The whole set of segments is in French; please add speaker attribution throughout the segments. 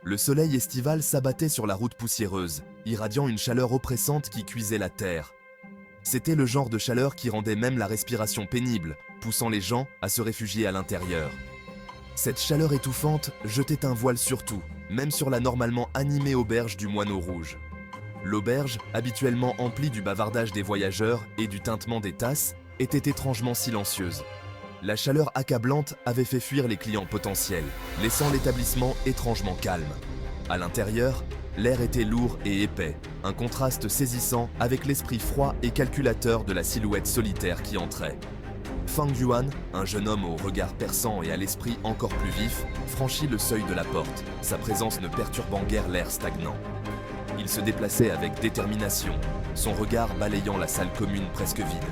Speaker 1: Le soleil estival s'abattait sur la route poussiéreuse, irradiant une chaleur oppressante qui cuisait la terre. C'était le genre de chaleur qui rendait même la respiration pénible, poussant les gens à se réfugier à l'intérieur. Cette chaleur étouffante jetait un voile sur tout, même sur la normalement animée auberge du Moineau Rouge. L'auberge, habituellement emplie du bavardage des voyageurs et du tintement des tasses, était étrangement silencieuse. La chaleur accablante avait fait fuir les clients potentiels, laissant l'établissement étrangement calme. À l'intérieur, l'air était lourd et épais, un contraste saisissant avec l'esprit froid et calculateur de la silhouette solitaire qui entrait. Fang Yuan, un jeune homme au regard perçant et à l'esprit encore plus vif, franchit le seuil de la porte, sa présence ne perturbant guère l'air stagnant. Il se déplaçait avec détermination, son regard balayant la salle commune presque vide.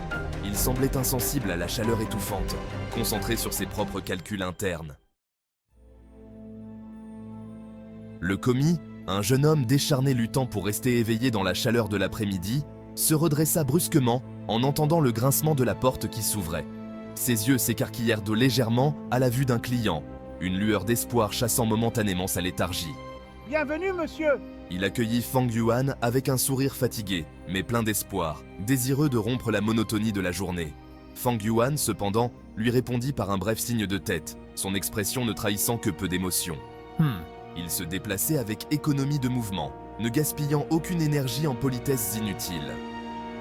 Speaker 1: Il semblait insensible à la chaleur étouffante, concentré sur ses propres calculs internes. Le commis, un jeune homme décharné luttant pour rester éveillé dans la chaleur de l'après-midi, se redressa brusquement en entendant le grincement de la porte qui s'ouvrait. Ses yeux s'écarquillèrent de légèrement à la vue d'un client, une lueur d'espoir chassant momentanément sa léthargie.
Speaker 2: « Bienvenue, monsieur !»
Speaker 1: Il accueillit Fang Yuan avec un sourire fatigué, mais plein d'espoir, désireux de rompre la monotonie de la journée. Fang Yuan, cependant, lui répondit par un bref signe de tête, son expression ne trahissant que peu d'émotion. Il se déplaçait avec économie de mouvement, ne gaspillant aucune énergie en politesses inutiles.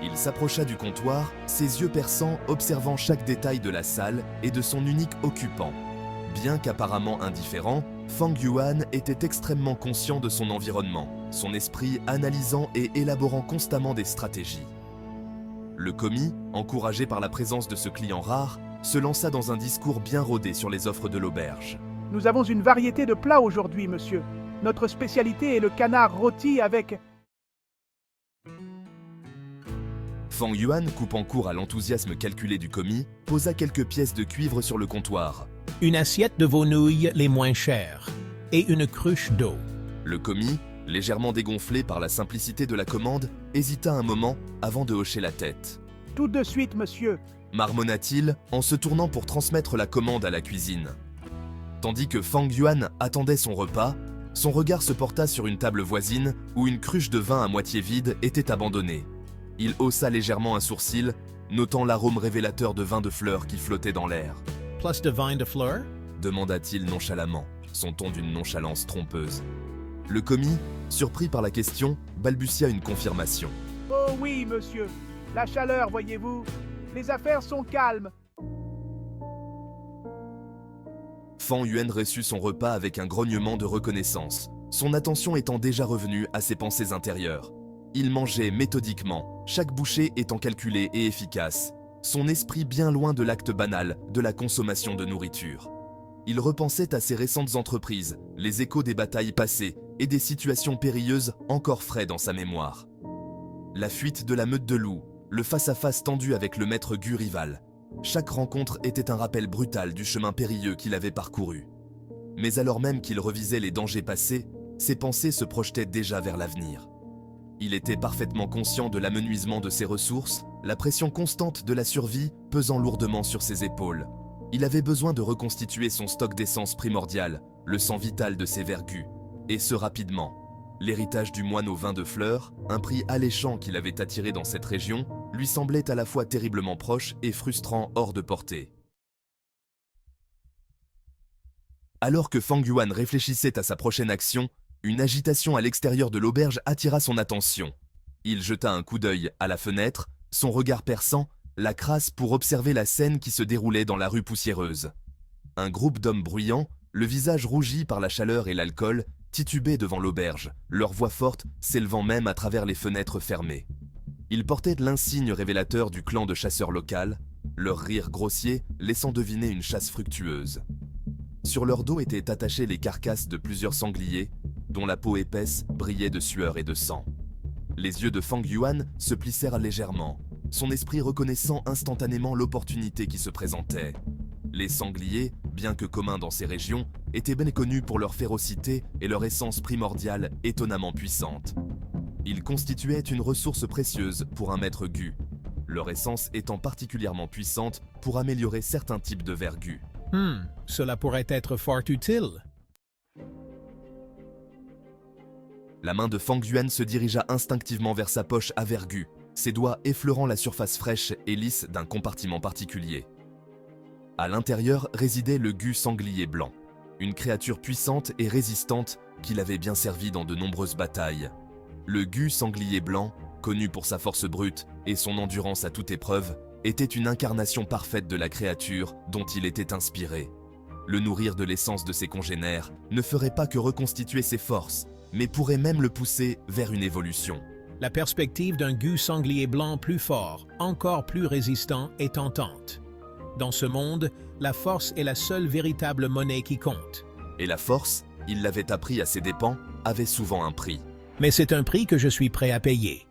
Speaker 1: Il s'approcha du comptoir, ses yeux perçants observant chaque détail de la salle et de son unique occupant. Bien qu'apparemment indifférent, Fang Yuan était extrêmement conscient de son environnement, son esprit analysant et élaborant constamment des stratégies. Le commis, encouragé par la présence de ce client rare, se lança dans un discours bien rodé sur les offres de l'auberge.
Speaker 2: « Nous avons une variété de plats aujourd'hui, monsieur. Notre spécialité est le canard rôti avec... »
Speaker 1: Fang Yuan, coupant court à l'enthousiasme calculé du commis, posa quelques pièces de cuivre sur le comptoir.
Speaker 3: Une assiette de vos nouilles les moins chères et une cruche d'eau.
Speaker 1: Le commis, légèrement dégonflé par la simplicité de la commande, hésita un moment avant de hocher la tête.
Speaker 2: « Tout de suite, monsieur !»
Speaker 1: marmonna-t-il en se tournant pour transmettre la commande à la cuisine. Tandis que Fang Yuan attendait son repas, son regard se porta sur une table voisine où une cruche de vin à moitié vide était abandonnée. Il haussa légèrement un sourcil, notant l'arôme révélateur de vin de fleurs qui flottait dans l'air.
Speaker 3: « Plus de vin de fleurs ?»
Speaker 1: demanda-t-il nonchalamment, son ton d'une nonchalance trompeuse. Le commis, surpris par la question, balbutia une confirmation.
Speaker 2: « Oh oui, monsieur. La chaleur, voyez-vous. Les affaires sont calmes. »
Speaker 1: Fang Yuan reçut son repas avec un grognement de reconnaissance, son attention étant déjà revenue à ses pensées intérieures. Il mangeait méthodiquement, chaque bouchée étant calculée et efficace, son esprit bien loin de l'acte banal de la consommation de nourriture. Il repensait à ses récentes entreprises, les échos des batailles passées et des situations périlleuses encore frais dans sa mémoire. La fuite de la meute de loups, le face-à-face tendu avec le maître Gu rival. Chaque rencontre était un rappel brutal du chemin périlleux qu'il avait parcouru. Mais alors même qu'il revisait les dangers passés, ses pensées se projetaient déjà vers l'avenir. Il était parfaitement conscient de l'amenuisement de ses ressources, la pression constante de la survie pesant lourdement sur ses épaules. Il avait besoin de reconstituer son stock d'essence primordial, le sang vital de ses vergus, et ce rapidement. L'héritage du moine au vin de fleurs, un prix alléchant qu'il avait attiré dans cette région, lui semblait à la fois terriblement proche et frustrant hors de portée. Alors que Fang Yuan réfléchissait à sa prochaine action, une agitation à l'extérieur de l'auberge attira son attention. Il jeta un coup d'œil à la fenêtre, son regard perçant, la crasse pour observer la scène qui se déroulait dans la rue poussiéreuse. Un groupe d'hommes bruyants, le visage rougi par la chaleur et l'alcool, titubaient devant l'auberge, leur voix forte s'élevant même à travers les fenêtres fermées. Ils portaient l'insigne révélateur du clan de chasseurs local, leur rire grossier laissant deviner une chasse fructueuse. Sur leur dos étaient attachées les carcasses de plusieurs sangliers, dont la peau épaisse brillait de sueur et de sang. Les yeux de Fang Yuan se plissèrent légèrement, son esprit reconnaissant instantanément l'opportunité qui se présentait. Les sangliers, bien que communs dans ces régions, étaient bien connus pour leur férocité et leur essence primordiale étonnamment puissante. Ils constituaient une ressource précieuse pour un maître Gu, leur essence étant particulièrement puissante pour améliorer certains types de vergus.
Speaker 3: Cela pourrait être fort utile.
Speaker 1: La main de Fang Yuan se dirigea instinctivement vers sa poche à vergu, ses doigts effleurant la surface fraîche et lisse d'un compartiment particulier. À l'intérieur résidait le gu sanglier blanc, une créature puissante et résistante qui l'avait bien servi dans de nombreuses batailles. Le gu sanglier blanc, connu pour sa force brute et son endurance à toute épreuve, était une incarnation parfaite de la créature dont il était inspiré. Le nourrir de l'essence de ses congénères ne ferait pas que reconstituer ses forces, mais pourrait même le pousser vers une évolution.
Speaker 3: La perspective d'un gu sanglier blanc plus fort, encore plus résistant, est tentante. Dans ce monde, la force est la seule véritable monnaie qui compte.
Speaker 1: Et la force, il l'avait appris à ses dépens, avait souvent un prix.
Speaker 3: Mais c'est un prix que je suis prêt à payer.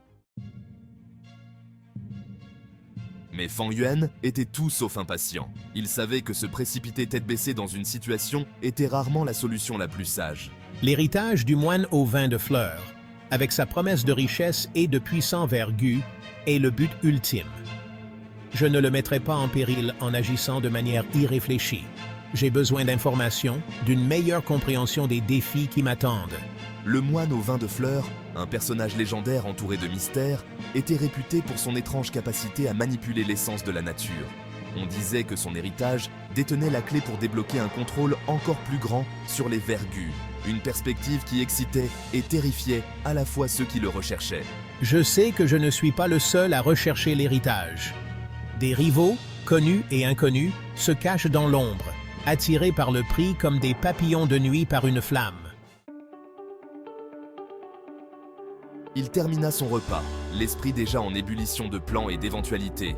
Speaker 1: Mais Fang Yuan était tout sauf impatient. Il savait que se précipiter tête baissée dans une situation était rarement la solution la plus sage.
Speaker 3: L'héritage du moine au vin de fleurs, avec sa promesse de richesse et de puissant vergu, est le but ultime. Je ne le mettrai pas en péril en agissant de manière irréfléchie. J'ai besoin d'informations, d'une meilleure compréhension des défis qui m'attendent.
Speaker 1: Le moine au vin de fleurs, un personnage légendaire entouré de mystères, était réputé pour son étrange capacité à manipuler l'essence de la nature. On disait que son héritage détenait la clé pour débloquer un contrôle encore plus grand sur les vergus, une perspective qui excitait et terrifiait à la fois ceux qui le recherchaient.
Speaker 3: Je sais que je ne suis pas le seul à rechercher l'héritage. Des rivaux, connus et inconnus, se cachent dans l'ombre, attirés par le prix comme des papillons de nuit par une flamme.
Speaker 1: Il termina son repas, l'esprit déjà en ébullition de plans et d'éventualités.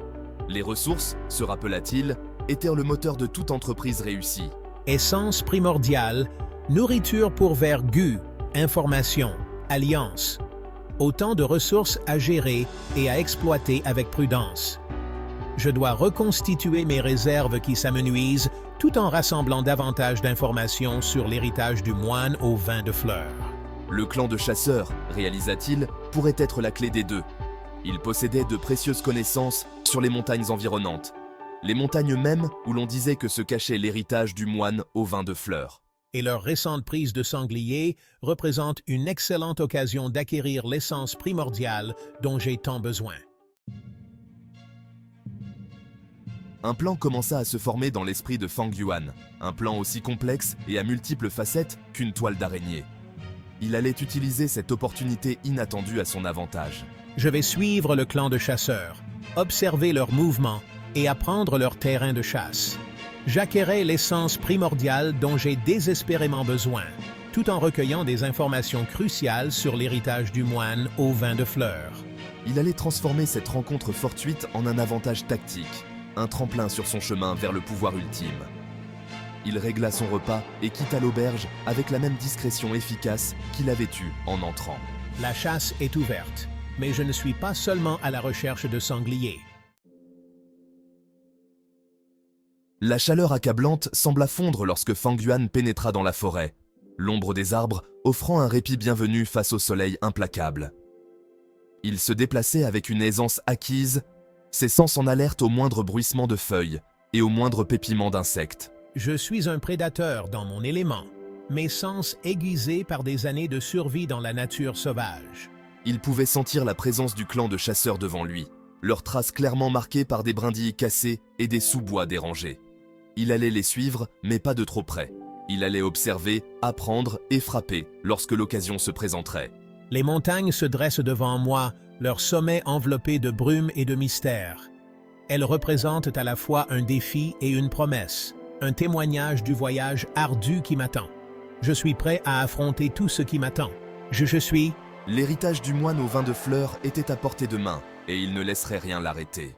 Speaker 1: Les ressources, se rappela-t-il, étaient le moteur de toute entreprise réussie.
Speaker 3: Essence primordiale, nourriture pour vergu, information, alliance. Autant de ressources à gérer et à exploiter avec prudence. Je dois reconstituer mes réserves qui s'amenuisent tout en rassemblant davantage d'informations sur l'héritage du moine au vin de fleurs.
Speaker 1: Le clan de chasseurs, réalisa-t-il, pourrait être la clé des deux. Il possédait de précieuses connaissances sur les montagnes environnantes. Les montagnes mêmes où l'on disait que se cachait l'héritage du moine au vin de fleurs.
Speaker 3: Et leur récente prise de sanglier représente une excellente occasion d'acquérir l'essence primordiale dont j'ai tant besoin.
Speaker 1: Un plan commença à se former dans l'esprit de Fang Yuan, un plan aussi complexe et à multiples facettes qu'une toile d'araignée. Il allait utiliser cette opportunité inattendue à son avantage.
Speaker 3: Je vais suivre le clan de chasseurs, observer leurs mouvements et apprendre leur terrain de chasse. J'acquérais l'essence primordiale dont j'ai désespérément besoin, tout en recueillant des informations cruciales sur l'héritage du moine au vin de fleurs.
Speaker 1: Il allait transformer cette rencontre fortuite en un avantage tactique, un tremplin sur son chemin vers le pouvoir ultime. Il régla son repas et quitta l'auberge avec la même discrétion efficace qu'il avait eue en entrant.
Speaker 3: La chasse est ouverte, mais je ne suis pas seulement à la recherche de sangliers.
Speaker 1: La chaleur accablante sembla fondre lorsque Fang Yuan pénétra dans la forêt, l'ombre des arbres offrant un répit bienvenu face au soleil implacable. Il se déplaçait avec une aisance acquise, ses sens en alerte au moindre bruissement de feuilles et au moindre pépiment d'insectes.
Speaker 3: Je suis un prédateur dans mon élément, mes sens aiguisés par des années de survie dans la nature sauvage.
Speaker 1: Il pouvait sentir la présence du clan de chasseurs devant lui, leurs traces clairement marquées par des brindilles cassées et des sous-bois dérangés. Il allait les suivre, mais pas de trop près. Il allait observer, apprendre et frapper lorsque l'occasion se présenterait.
Speaker 3: Les montagnes se dressent devant moi, leur sommet enveloppé de brume et de mystère. Elles représentent à la fois un défi et une promesse, un témoignage du voyage ardu qui m'attend. Je suis prêt à affronter tout ce qui m'attend. Je suis...
Speaker 1: L'héritage du moine au vin de fleurs était à portée de main, et il ne laisserait rien l'arrêter.